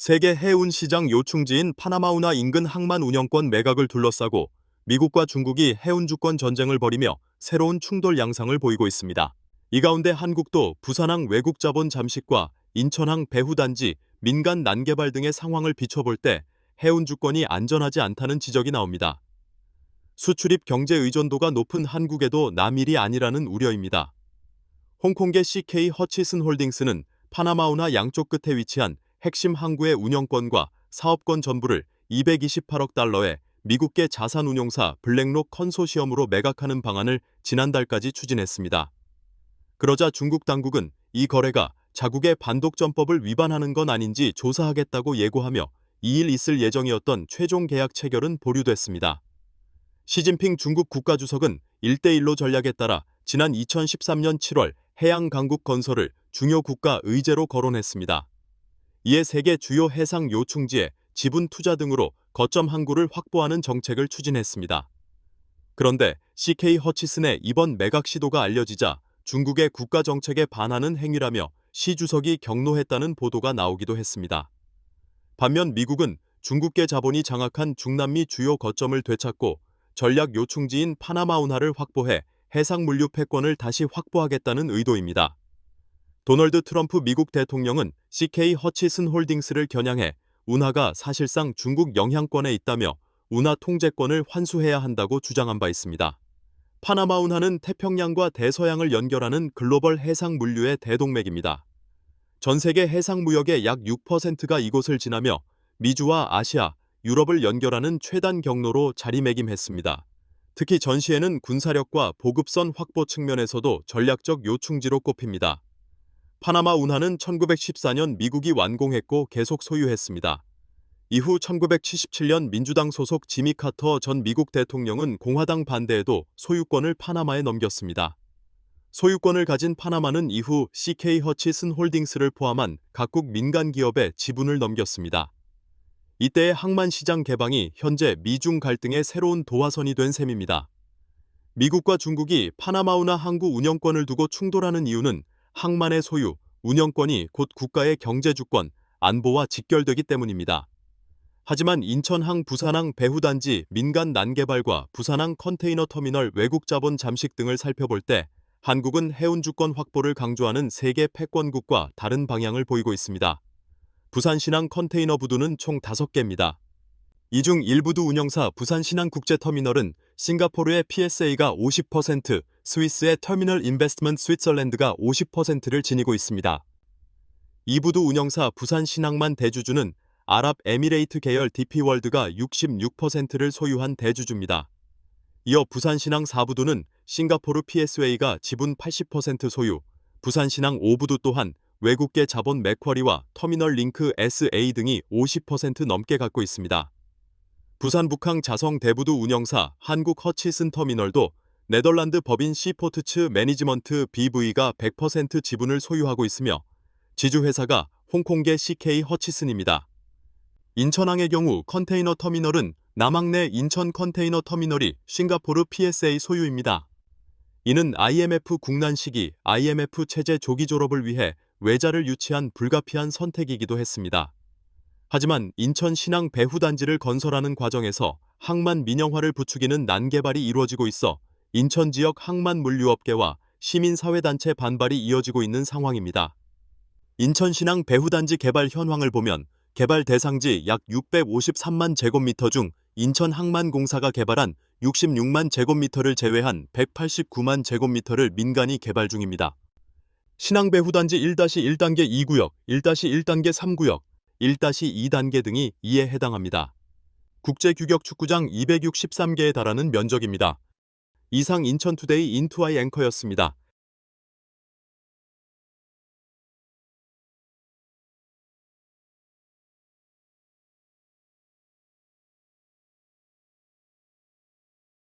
세계 해운 시장 요충지인 파나마운하 인근 항만 운영권 매각을 둘러싸고 미국과 중국이 해운 주권 전쟁을 벌이며 새로운 충돌 양상을 보이고 있습니다. 이 가운데 한국도 부산항 외국 자본 잠식과 인천항 배후단지, 민간 난개발 등의 상황을 비춰볼 때 해운 주권이 안전하지 않다는 지적이 나옵니다. 수출입 경제 의존도가 높은 한국에도 남일이 아니라는 우려입니다. 홍콩계 CK 허치슨 홀딩스는 파나마운하 양쪽 끝에 위치한 핵심 항구의 운영권과 사업권 전부를 228억 달러에 미국계 자산운용사 블랙록 컨소시엄으로 매각하는 방안을 지난달까지 추진했습니다. 그러자 중국 당국은 이 거래가 자국의 반독점법을 위반하는 건 아닌지 조사하겠다고 예고하며 2일 있을 예정이었던 최종 계약 체결은 보류됐습니다. 시진핑 중국 국가주석은 1대1로 전략에 따라 지난 2013년 7월 해양 강국 건설을 중요 국가 의제로 거론했습니다. 이에 세계 주요 해상 요충지에 지분 투자 등으로 거점 항구를 확보하는 정책을 추진했습니다. 그런데 CK 허치슨의 이번 매각 시도가 알려지자 중국의 국가 정책에 반하는 행위라며 시 주석이 경로했다는 보도가 나오기도 했습니다. 반면 미국은 중국계 자본이 장악한 중남미 주요 거점을 되찾고 전략 요충지인 파나마운하를 확보해 해상 물류 패권을 다시 확보하겠다는 의도입니다. 도널드 트럼프 미국 대통령은 CK 허치슨 홀딩스를 겨냥해 운하가 사실상 중국 영향권에 있다며 운하 통제권을 환수해야 한다고 주장한 바 있습니다. 파나마 운하는 태평양과 대서양을 연결하는 글로벌 해상 물류의 대동맥입니다. 전 세계 해상 무역의 약 6%가 이곳을 지나며 미주와 아시아, 유럽을 연결하는 최단 경로로 자리매김했습니다. 특히 전시에는 군사력과 보급선 확보 측면에서도 전략적 요충지로 꼽힙니다. 파나마 운하는 1914년 미국이 완공했고 계속 소유했습니다. 이후 1977년 민주당 소속 지미 카터 전 미국 대통령은 공화당 반대에도 소유권을 파나마에 넘겼습니다. 소유권을 가진 파나마는 이후 CK 허치슨 홀딩스를 포함한 각국 민간 기업에 지분을 넘겼습니다. 이때의 항만 시장 개방이 현재 미중 갈등의 새로운 도화선이 된 셈입니다. 미국과 중국이 파나마 운하 항구 운영권을 두고 충돌하는 이유는 항만의 소유, 운영권이 곧 국가의 경제주권, 안보와 직결되기 때문입니다. 하지만 인천항, 부산항 배후단지, 민간 난개발과 부산항 컨테이너 터미널 외국 자본 잠식 등을 살펴볼 때 한국은 해운주권 확보를 강조하는 세계 패권국과 다른 방향을 보이고 있습니다. 부산신항 컨테이너 부두는 총 5개입니다. 이 중 1부두 운영사 부산신항국제터미널은 싱가포르의 PSA가 50%, 스위스의 터미널 인베스트먼트 스위tzerland가 50%를 지니고 있습니다. 2부두 운영사 부산신항만 대주주는 아랍에미레이트 계열 DP월드가 66%를 소유한 대주주입니다. 이어 부산신항 4부두는 싱가포르 PSA가 지분 80% 소유, 부산신항 5부두 또한 외국계 자본 맥쿼리와 터미널 링크 SA 등이 50% 넘게 갖고 있습니다. 부산 북항 자성 대부두 운영사 한국 허치슨 터미널도 네덜란드 법인 시포트츠 매니지먼트 BV가 100% 지분을 소유하고 있으며 지주회사가 홍콩계 CK 허치슨입니다. 인천항의 경우 컨테이너 터미널은 남항 내 인천 컨테이너 터미널이 싱가포르 PSA 소유입니다. 이는 IMF 국난 시기 IMF 체제 조기 졸업을 위해 외자를 유치한 불가피한 선택이기도 했습니다. 하지만 인천 신항 배후단지를 건설하는 과정에서 항만 민영화를 부추기는 난개발이 이루어지고 있어 인천 지역 항만 물류업계와 시민사회단체 반발이 이어지고 있는 상황입니다. 인천 신항 배후단지 개발 현황을 보면 개발 대상지 약 653만 제곱미터 중 인천항만공사가 개발한 66만 제곱미터를 제외한 189만 제곱미터를 민간이 개발 중입니다. 신항배후단지 1-1단계 2구역, 1-1단계 3구역, 1-2단계 등이 이에 해당합니다. 국제규격 축구장 263개에 달하는 면적입니다. 이상 인천투데이 인투아이 앵커였습니다.